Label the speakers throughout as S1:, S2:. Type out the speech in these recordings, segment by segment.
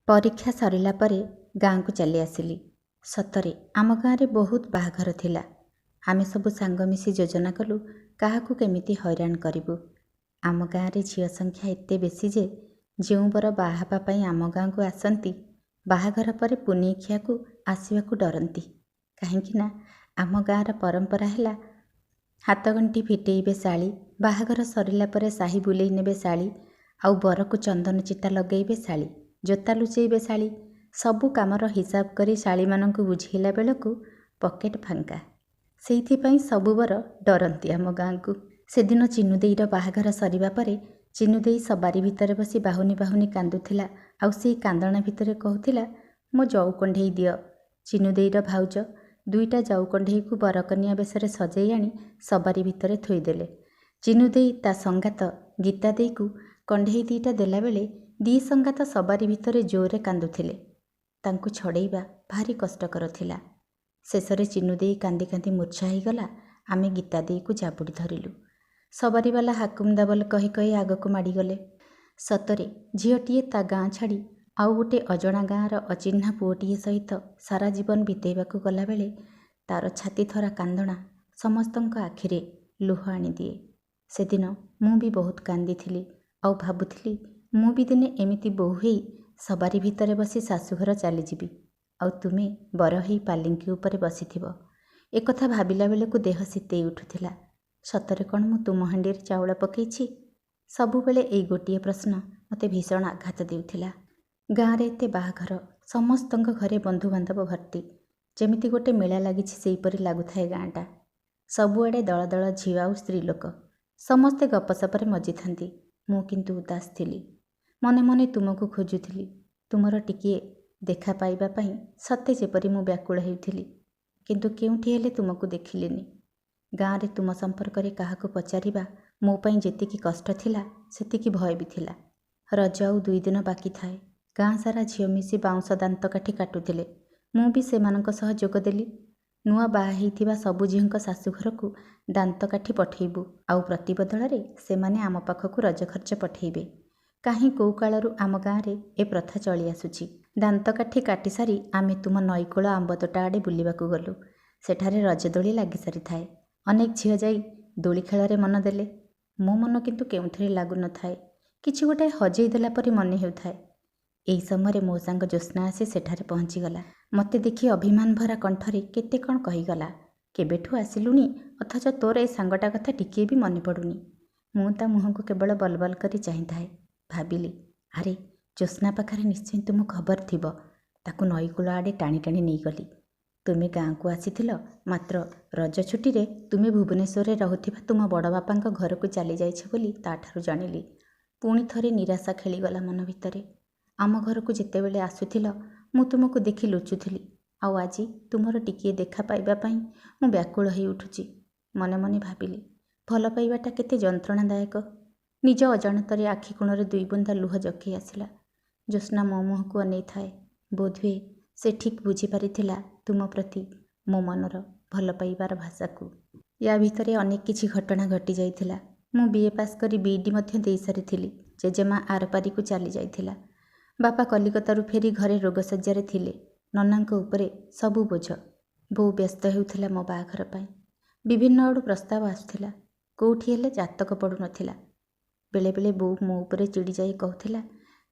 S1: परीक्षा सरिला परे गाँ को चली आसिली। सतरे आम गाँव बहुत बाहाघर थिला। आमे सबु सांग मिसी योजना कलु काहाकू केमिति हैरान करिबु। आम गाँव रे झियो संख्या एते बेसी जे जेउ बर बाहा हेबा पई आम गाँ को आसंती बाहाघर परे पुनी खियाकू आसिबाकू डरंती। काहेकि ना आम गाँव रा परंपरा हैला हाथगंठी फिटेइबे शाली, बाहाघर सरिला परे साही बुलेई नेबे शाली, आउ बरकू चंदन चिटा लगेइबे शाली, जोता लुचेइबे शाली। सबु कामर हिसाब करी शाली मानकू बुझेइला बेलकू पकेट फांका। सेइथिपाई सबु बर डरंती आम गाँ को। सेदिन चिनुदेईर बाहाघर सरिबा परे चिनुदेई सबारी भितरे बसी बाहुनी बाहुनी कांदुथिला। आउ सेई कांदणा भितरे कहुथिला, मो जाऊ कंढेई दियो। चिनुदेईर भाउज दुईटा जाऊ कंढेईकू बरकनिया बेसरे सजेई आनी सबारी भितरे थोइदेले। चिनुदेई ता संगात गीता देईकू कंढेई दीटा देला बेले दी संगात सबारी भितरे जोरे कांदुथिले। तांकू छड़ेइबा भारी कष्टकर थिला। शेषरे चिनुदेई कांदी कांदी मूर्छा होइगला। आमे गीता देईकू जाबुड़ी धरिलु। सबारीवाला हाकुम दाबल कही कही आगकू माड़ीगले। सतरे झीलटीए ता गाँ छाड़ी आउ गोटे अजणा गाँर अचिह्ना पुओटीए सहित सारा जीवन बितेइबाकू गला बेले तार छाती थरा कांदणा समस्तंक आखिरे लुह आनिदिए। सेदिन मु भी बहुत कांदीथिली। आउ भाबुथिली मु भी दिने एमिति बोहू हेई सबारी भितरे बसी शाशुघर चलीजिबी, आउ तुमे बर हेई पालिंकी उपरे बसिथिब। एकथा भाबिला बेलकू देह शीतेई उठुथिला। सतरे कण मु तुम हांडीरे चाउଳ पकेइछि? सबुबेले एई गोटिए प्रश्न मते भीषण आघात देउथिला। गाँरे एते बाहाघर, समस्तंक घरे बंधुबांधव भर्ती, जेमिति गोटे मेला लागिछि सेइपरि लागुथाए गाँटा। सबुआडे दଳ दଳ झिଅ आउ स्त्री लोक समस्ते गपसपरे मजिथांती। मु किंतु उदास थिली। मने मने तुमको खोजुथिली। तुमर टिकिए देखा पाइबा पई सते जेपरि मु व्याकुल हेउथिली, किंतु केउठी हेले तुमको देखिलिनी। गाँरे तुम संपर्करे काहाकू पचारिबा मो पई जेतिकी कष्ट थिला सेतिकी भय भी थिला। रज आउ 2 दिन बाकी थाए। गाँ सारा झियो मिसी बाउंश दांतकाठी काटुथिले। मु भी सेमानंक सह जोग देली। नुआ बाहा हेइथिबा सबु झियोंक शाशुघरकू दांतकाठी पठेइबु, आउ प्रतिबदଳରେ सेमाने आम पाखकू रज खर्च पठेइबे। काहीं कोउ काळरू आम गाँरे ए प्रथा चली आसुछि। दांतकाठी काटी सारी आमे तुम नईकूଳ आंबतोटा आडे बुलिबाकू गलु। सेठारे रजदोली लागि सारिथाए। अनेक झियो जाई दोली खेଳରେ मन देले। मो मन किंतु केउथिरे लागु न थाए। किछि गोटे हजेई देला परि मने हेउथाए। एई समୟରେ मो सांग ज्योत्स्ना आसी सेठारे पहुँचीगला। मते देखि अभिमान भरा कंठरे केते कण कहिगला। केबेठू आसिलुनी, अथच तोर ए सांगटा कथा टिकिए भी मने पडुनी। मु ता मुहंकू केवल बलबल करी चाहिथाए। भाबिली, आरे ज्योत्स्ना पाखरे निश्चय तुम खबर थिब। ताकू नईकूଳ आडे टाणी टाणी नेइगली। तुमे गाँ को आसीथिल, मात्र रज छुट्टी तुमे भुवनेश्वर रहुथिबा तुम बड़ बापांक घरकू चली जाइछ बोली ताठारू जानिली। पुणी थरे निराशा खेलीगला मन भितरे। आम घरकू जेतेबेले आसुथिल मु तुमको देखि लुचुथिली, आउ आजी तुमर टिकिए देखा पाइबा पई मु व्याकुल हेइ उठुची। मने मने भाबिली, भल पाइबाटा केते जंत्रणादायक। निज अजाणତରେ आखि कोणरे 2 बुंदा लुह जकेई आसिला। ज्योत्स्ना मो मुहंकू अनेई थाए। बोधहुए से ठीक बुझी पारिथिला तुम प्रति मो मनर भल पाइबार भाषाकू। या भितरे अनेक किछि घटना घटी जाइथिला। मु बीए पास करी बीडी मध्य देई सारिथिली। जेजेमा आरपारिकू चली जाइथिला। बापा कलिकतारू फेरी घरे रोगशय्यारे थिले। ननांक उपरे सबु बोझ। बोउ व्यस्त हेउथिला मो बाहाघर पई। विभिन्न आडू प्रस्ताव आसुथिला, कोउठी हेले जातक पडु नथिला। बेले बेले बोउ मो उपरे चिड़ी जाई कहुथिला,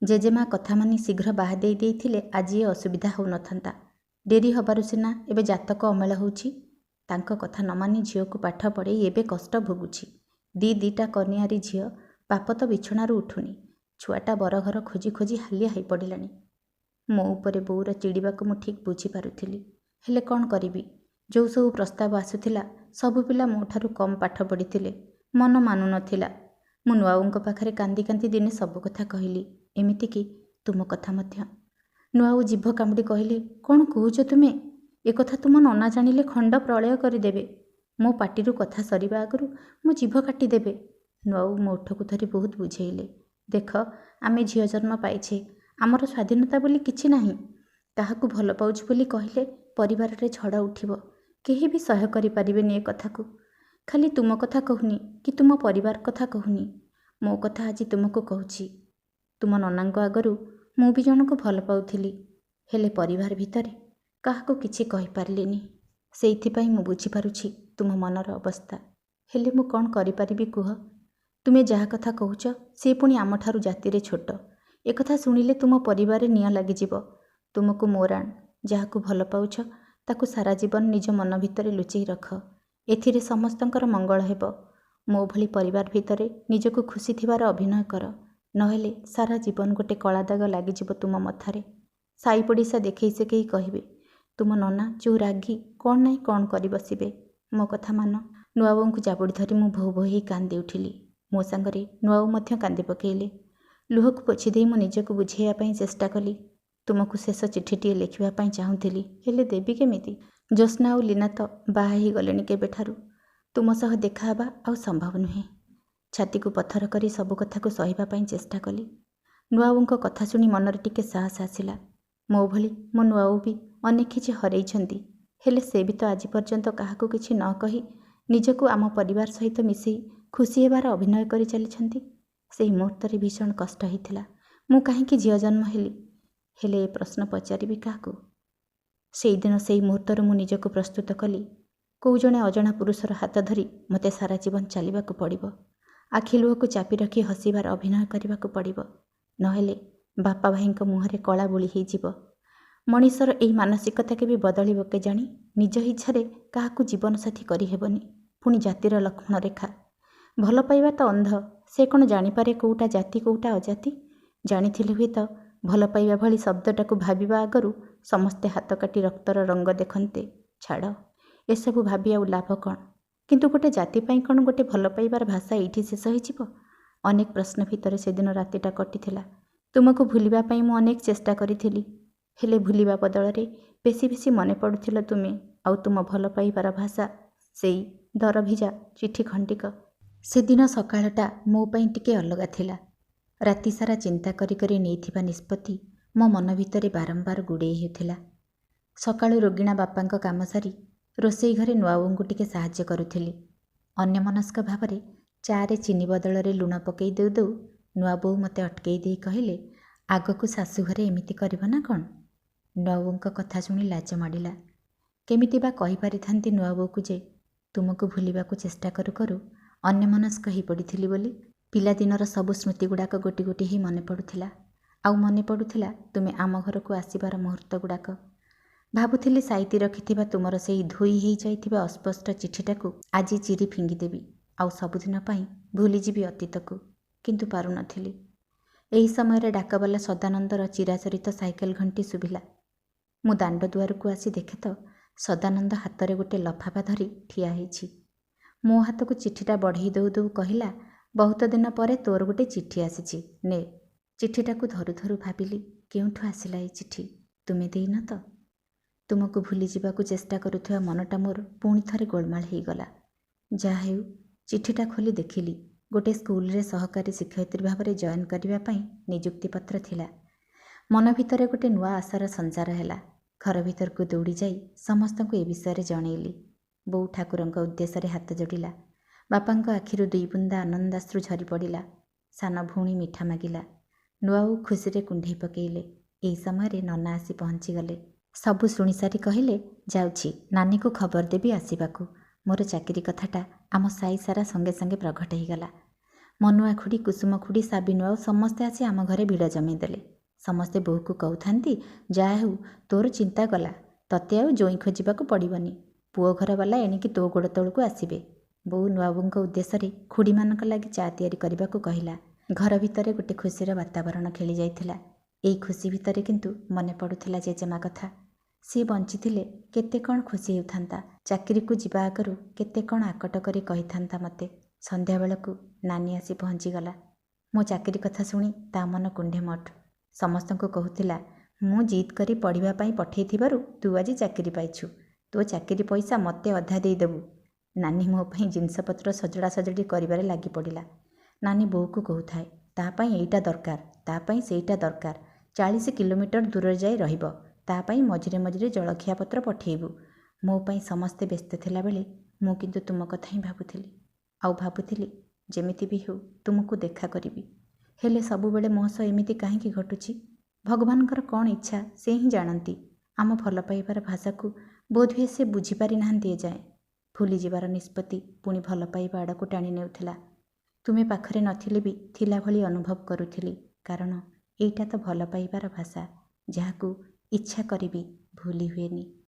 S1: जेजेमा कथा मानी शीघ्र बाहा देई देइथिले आजी ए असुविधा होउ नथांता। डेरी हबारु सिना एबे जातक अमेळ होउछि। तांक कथा न मानी झियोकू पाठ पढ़ेई एबे कष्ट भोगुछि। दीटा कनियारी झियो बाप तो बिछणारू उठुनी। छुआटा बरघर खोजी खोजी हालिया होई पड़िलानी। मो उपरे बोउर चिड़ीबाकू मु ठीक बुझी पारुथिली। हेले कौन करिबी? जो सब प्रस्ताव आसुथिला सबु पिला मोठारू कम पाठ पढ़िथिले। मन मानु नथिला। मु नुआऊंक पाखरे कांदी कांदी दिने सबु कथा कहिली, एमिति कि तुम कथा मध्य। नुआऊ जीभ कामुड़ी कहिले, कौन कहुछ तुमे? ए कथा तुम नना जानिले खंड प्रलय करिदेबे। मो पाटिरू कथा सरिबा आगरू मो जीभ काटिदेबे। नुआऊ मो ओठकू धरी बहुत बुझेइले। देख, आमे झियो जन्म पाइछे, आमर स्वाधीनता बोली किछि नाही। काहाकू भल पाउछु बोली कहिले परिवार रे झड़ा उठिब। केही भी सह्य करि पारिबेनी ए कथाकू। खाली तुम कथा कहूनी कि तुम परिवार कथा कहूनी, मो कथा आज तुमको कहूछि। तुम ननांक आगरू ମୁଁ ବି ଜଣକୁ ଭଲ ପାଉଥିଲି, ହେଲେ ପରିବାର ଭିତରେ କାହାକୁ କିଛି କହିପାରିଲିନି। ସେଇଥିପାଇଁ ମୁଁ ବୁଝିପାରୁଛି ତୁମ ମନର ଅବସ୍ଥା। ହେଲେ ମୁଁ କ'ଣ କରିପାରିବି କୁହ? ତୁମେ ଯାହା କଥା କହୁଛ ସେ ପୁଣି ଆମଠାରୁ ଜାତିରେ ଛୋଟ। ଏକଥା ଶୁଣିଲେ ତୁମ ପରିବାରରେ ନିଆଁ ଲାଗିଯିବ। ତୁମକୁ ମୋରାଣ, ଯାହାକୁ ଭଲ ପାଉଛ ତାକୁ ସାରା ଜୀବନ ନିଜ ମନ ଭିତରେ ଲୁଚେଇ ରଖ। ଏଥିରେ ସମସ୍ତଙ୍କର ମଙ୍ଗଳ ହେବ। ମୋ ଭଳି ପରିବାର ଭିତରେ ନିଜକୁ ଖୁସି ଥିବାର ଅଭିନୟ କର। ନହେଲେ ସାରା ଜୀବନ ଗୋଟେ କଳା ଦାଗ ଲାଗିଯିବ ତୁମ ମଥାରେ। ସାଇ ପଡ଼ିଶା ଦେଖେଇ ସେକେଇ କହିବେ, ତୁମ ନନା ଯେଉଁ ରାଗି କ'ଣ ନାହିଁ କ'ଣ କରି ବସିବେ। ମୋ କଥା ମାନ। ନୂଆବୋଉଙ୍କୁ ଜାବୁଡ଼ି ଧରି ମୁଁ ଭୋ ଭୋ ହେଇ କାନ୍ଦି ଉଠିଲି। ମୋ ସାଙ୍ଗରେ ନୂଆବୋଉ ମଧ୍ୟ କାନ୍ଦି ପକେଇଲେ। ଲୁହକୁ ପୋଛିଦେଇ ମୁଁ ନିଜକୁ ବୁଝେଇବା ପାଇଁ ଚେଷ୍ଟା କଲି। ତୁମକୁ ଶେଷ ଚିଠିଟିଏ ଲେଖିବା ପାଇଁ ଚାହୁଁଥିଲି, ହେଲେ ଦେବି କେମିତି? ଜ୍ୟୋତ୍ସ୍ନା ଆଉ ଲୀନା ତ ବାହା ହେଇଗଲେଣି କେବେଠାରୁ। ତୁମ ସହ ଦେଖାହେବା ଆଉ ସମ୍ଭବ ନୁହେଁ। ଛାତିକୁ ପଥର କରି ସବୁ କଥାକୁ ସହିବା ପାଇଁ ଚେଷ୍ଟା କଲି। ନୂଆବୋଉଙ୍କ କଥା ଶୁଣି ମନରେ ଟିକେ ସାହସ ଆସିଲା। ମୋ ଭଳି ମୋ ନୂଆବୋଉ ବି ଅନେକ କିଛି ହରେଇଛନ୍ତି, ହେଲେ ସେ ବି ତ ଆଜି ପର୍ଯ୍ୟନ୍ତ କାହାକୁ କିଛି ନ କହି ନିଜକୁ ଆମ ପରିବାର ସହିତ ମିଶେଇ ଖୁସି ହେବାର ଅଭିନୟ କରି ଚାଲିଛନ୍ତି। ସେହି ମୁହୂର୍ତ୍ତରେ ଭୀଷଣ କଷ୍ଟ ହେଇଥିଲା। ମୁଁ କାହିଁକି ଝିଅ ଜନ୍ମ ହେଲି? ହେଲେ ଏ ପ୍ରଶ୍ନ ପଚାରିବି କାହାକୁ? ସେଇଦିନ ସେଇ ମୁହୂର୍ତ୍ତରୁ ମୁଁ ନିଜକୁ ପ୍ରସ୍ତୁତ କଲି। କେଉଁ ଜଣେ ଅଜଣା ପୁରୁଷର ହାତ ଧରି ମୋତେ ସାରା ଜୀବନ ଚାଲିବାକୁ ପଡ଼ିବ। ଆଖି ଲୁହକୁ ଚାପି ରଖି ହସିବାର ଅଭିନୟ କରିବାକୁ ପଡ଼ିବ। ନହେଲେ ବାପା ଭାଇଙ୍କ ମୁହଁରେ କଳା ବୋଳି ହେଇଯିବ। ମଣିଷର ଏହି ମାନସିକତା କେବେ ବଦଳିବ କେଜାଣି? ନିଜ ଇଚ୍ଛାରେ କାହାକୁ ଜୀବନସାଥୀ କରିହେବନି। ପୁଣି ଜାତିର ଲକ୍ଷ୍ମଣ ରେଖା। ଭଲ ପାଇବା ତ ଅନ୍ଧ। ସେ କ'ଣ ଜାଣିପାରେ କେଉଁଟା ଜାତି କେଉଁଟା ଅଜାତି? ଜାଣିଥିଲେ ହୁଏତ ଭଲ ପାଇବା ଭଳି ଶବ୍ଦଟାକୁ ଭାବିବା ଆଗରୁ ସମସ୍ତେ ହାତ କାଟି ରକ୍ତର ରଙ୍ଗ ଦେଖନ୍ତେ। ଛାଡ଼, ଏସବୁ ଭାବି ଆଉ ଲାଭ କ'ଣ? କିନ୍ତୁ ଗୋଟେ ଜାତି ପାଇଁ କ'ଣ ଗୋଟେ ଭଲ ପାଇବାର ଭାଷା ଏଇଠି ଶେଷ ହେଇଯିବ? ଅନେକ ପ୍ରଶ୍ନ ଭିତରେ ସେଦିନ ରାତିଟା କଟିଥିଲା। ତୁମକୁ ଭୁଲିବା ପାଇଁ ମୁଁ ଅନେକ ଚେଷ୍ଟା କରିଥିଲି, ହେଲେ ଭୁଲିବା ବଦଳରେ ବେଶୀ ବେଶୀ ମନେ ପଡ଼ୁଥିଲ ତୁମେ ଆଉ ତୁମ ଭଲ ପାଇବାର ଭାଷା, ସେଇ ଦରଭିଜା ଚିଠି ଖଣ୍ଡିକ। ସେଦିନ ସକାଳଟା ମୋ ପାଇଁ ଟିକେ ଅଲଗା ଥିଲା। ରାତି ସାରା ଚିନ୍ତା କରି କରି ନେଇଥିବା ନିଷ୍ପତ୍ତି ମୋ ମନ ଭିତରେ ବାରମ୍ବାର ଗୁଡ଼େଇ ହେଉଥିଲା। ସକାଳୁ ରୋଗିଣା ବାପାଙ୍କ କାମ ସାରି ରୋଷେଇ ଘରେ ନୂଆବୋଉଙ୍କୁ ଟିକେ ସାହାଯ୍ୟ କରୁଥିଲି। ଅନ୍ୟମନସ୍କ ଭାବରେ ଚାରେ ଚିନି ବଦଳରେ ଲୁଣ ପକେଇ ଦେଉ ଦେଉ ନୂଆବୋଉ ମୋତେ ଅଟକେଇ ଦେଇ କହିଲେ, ଆଗକୁ ଶାଶୁଘରେ ଏମିତି କରିବ ନା କ'ଣ? ନୂଆବୋଉଙ୍କ କଥା ଶୁଣି ଲାଜ ମାଡ଼ିଲା। କେମିତି ବା କହିପାରିଥାନ୍ତି ନୂଆବୋଉକୁ ଯେ ତୁମକୁ ଭୁଲିବାକୁ ଚେଷ୍ଟା କରୁ କରୁ ଅନ୍ୟମନସ୍କ ହୋଇପଡ଼ିଥିଲି ବୋଲି। ପିଲାଦିନର ସବୁ ସ୍ମୃତିଗୁଡ଼ାକ ଗୋଟି ଗୋଟି ହେଇ ମନେ ପଡ଼ୁଥିଲା। ଆଉ ମନେ ପଡ଼ୁଥିଲା ତୁମେ ଆମ ଘରକୁ ଆସିବାର ମୁହୂର୍ତ୍ତ ଗୁଡ଼ାକ। ଭାବୁଥିଲି ସାଇତି ରଖିଥିବା ତୁମର ସେଇ ଧୋଇ ହେଇଯାଇଥିବା ଅସ୍ପଷ୍ଟ ଚିଠିଟାକୁ ଆଜି ଚିରି ଫିଙ୍ଗିଦେବି ଆଉ ସବୁଦିନ ପାଇଁ ଭୁଲିଯିବି ଅତୀତକୁ, କିନ୍ତୁ ପାରୁନଥିଲି। ଏହି ସମୟରେ ଡାକବାଲା ସଦାନନ୍ଦର ଚିରାଚରିତ ସାଇକେଲ ଘଣ୍ଟି ଶୁଭିଲା। ମୁଁ ଦାଣ୍ଡ ଦୁଆରକୁ ଆସି ଦେଖେ ତ ସଦାନନ୍ଦ ହାତରେ ଗୋଟେ ଲଫାଫା ଧରି ଠିଆ ହେଇଛି। ମୋ ହାତକୁ ଚିଠିଟା ବଢ଼େଇ ଦେଉ ଦେଉ କହିଲା, ବହୁତ ଦିନ ପରେ ତୋର ଗୋଟେ ଚିଠି ଆସିଛି, ନେ। ଚିଠିଟାକୁ ଧରୁ ଧରୁ ଭାବିଲି, କେଉଁଠୁ ଆସିଲା ଏ ଚିଠି? ତୁମେ ଦେଇନ ତ? ତୁମକୁ ଭୁଲି ଯିବାକୁ ଚେଷ୍ଟା କରୁଥିବା ମନଟା ମୋର ପୁଣି ଥରେ ଗୋଳମାଳ ହେଇଗଲା। ଯାହା ହେଉ, ଚିଠିଟା ଖୋଲି ଦେଖିଲି ଗୋଟେ ସ୍କୁଲରେ ସହକାରୀ ଶିକ୍ଷୟିତ୍ରୀ ଭାବରେ ଜଏନ୍ କରିବା ପାଇଁ ନିଯୁକ୍ତିପତ୍ର ଥିଲା। ମନ ଭିତରେ ଗୋଟେ ନୂଆ ଆଶାର ସଞ୍ଚାର ହେଲା। ଘର ଭିତରକୁ ଦୌଡ଼ି ଯାଇ ସମସ୍ତଙ୍କୁ ଏ ବିଷୟରେ ଜଣେଇଲି। ବୋଉ ଠାକୁରଙ୍କ ଉଦ୍ଦେଶ୍ୟରେ ହାତ ଯୋଡ଼ିଲା। ବାପାଙ୍କ ଆଖିରୁ ଦୁଇ ବୁନ୍ଦା ଆନନ୍ଦାଶ୍ରୁ ଝରି ପଡ଼ିଲା। ସାନ ଭଉଣୀ ମିଠା ମାଗିଲା। ନୂଆବୋଉ ଖୁସିରେ କୁଣ୍ଢେଇ ପକେଇଲେ। ଏହି ସମୟରେ ନନା ଆସି ପହଞ୍ଚିଗଲେ। ସବୁ ଶୁଣିସାରି କହିଲେ, ଯାଉଛି, ନାନୀକୁ ଖବର ଦେବି ଆସିବାକୁ। ମୋର ଚାକିରି କଥାଟା ଆମ ସାଇ ସାରା ସଙ୍ଗେ ସଙ୍ଗେ ପ୍ରଘଟ ହେଇଗଲା। ମନୁଆ ଖୁଡ଼ି, କୁସୁମ ଖୁଡ଼ି, ସାବିନୁ ଆଉ ସମସ୍ତେ ଆସି ଆମ ଘରେ ଭିଡ଼ ଜମେଇ ଦେଲେ। ସମସ୍ତେ ବୋଉକୁ କହୁଥାନ୍ତି, ଯାହା ହେଉ ତୋର ଚିନ୍ତା ଗଲା, ତତେ ଆଉ ଜୋଇଁ ଖୋଜିବାକୁ ପଡ଼ିବନି। ପୁଅ ଘରବାଲା ଏଣିକି ତୋ ଗୋଡ଼ ତଳକୁ ଆସିବେ। ବୋଉ ନୂଆବୋଉଙ୍କ ଉଦ୍ଦେଶ୍ୟରେ ଖୁଡ଼ିମାନଙ୍କ ଲାଗି ଚା ତିଆରି କରିବାକୁ କହିଲା। ଘର ଭିତରେ ଗୋଟେ ଖୁସିର ବାତାବରଣ ଖେଳି ଯାଇଥିଲା। ଏଇ ଖୁସି ଭିତରେ କିନ୍ତୁ ମନେ ପଡ଼ୁଥିଲା ଜେଜେମା କଥା। ସିଏ ବଞ୍ଚିଥିଲେ କେତେ କ'ଣ ଖୁସି ହେଉଥାନ୍ତା। ଚାକିରିକୁ ଯିବା ଆଗରୁ କେତେ କ'ଣ ଆକଟ କରି କହିଥାନ୍ତା ମୋତେ। ସନ୍ଧ୍ୟାବେଳକୁ ନାନୀ ଆସି ପହଞ୍ଚିଗଲା। ମୋ ଚାକିରି କଥା ଶୁଣି ତା ମନ କୁଣ୍ଢେ ମଠ। ସମସ୍ତଙ୍କୁ କହୁଥିଲା, ମୁଁ ଜିଦ୍ କରି ପଢ଼ିବା ପାଇଁ ପଠେଇଥିବାରୁ ତୁ ଆଜି ଚାକିରି ପାଇଛୁ। ତୋ ଚାକିରି ପଇସା ମୋତେ ଅଧା ଦେଇଦେବୁ। ନାନୀ ମୋ ପାଇଁ ଜିନିଷପତ୍ର ସଜଡ଼ା ସଜଡ଼ି କରିବାରେ ଲାଗି ପଡ଼ିଲା। ନାନୀ ବୋଉକୁ କହୁଥାଏ, ତା ପାଇଁ ଏଇଟା ଦରକାର, ତା ପାଇଁ ସେଇଟା ଦରକାର। 40 କିଲୋମିଟର ଦୂରରେ ଯାଇ ରହିବ। ତା ପାଇଁ ମଝିରେ ମଝିରେ ଜଳଖିଆ ପତ୍ର ପଠେଇବୁ। ମୋ ପାଇଁ ସମସ୍ତେ ବ୍ୟସ୍ତ ଥିଲାବେଳେ ମୁଁ କିନ୍ତୁ ତୁମ କଥା ହିଁ ଭାବୁଥିଲି। ଆଉ ଭାବୁଥିଲି ଯେମିତି ବି ହେଉ ତୁମକୁ ଦେଖା କରିବି। ହେଲେ ସବୁବେଳେ ମୋ ସହ ଏମିତି କାହିଁକି ଘଟୁଛି? ଭଗବାନଙ୍କର କ'ଣ ଇଚ୍ଛା ସେ ହିଁ ଜାଣନ୍ତି। ଆମ ଭଲ ପାଇବାର ଭାଷାକୁ ବୋଧହୁଏ ସେ ବୁଝିପାରି ନାହାନ୍ତି ଏଯାଏଁ। ଭୁଲିଯିବାର ନିଷ୍ପତ୍ତି ପୁଣି ଭଲ ପାଇବା ଆଡ଼କୁ ଟାଣି ନେଉଥିଲା। ତୁମେ ପାଖରେ ନଥିଲେ ବି ଥିଲା ଭଳି ଅନୁଭବ କରୁଥିଲି, କାରଣ ଏଇଟା ତ ଭଲ ପାଇବାର ଭାଷା, ଯାହାକୁ ଇଚ୍ଛା କରିବି ଭୁଲି ହୁଏନି।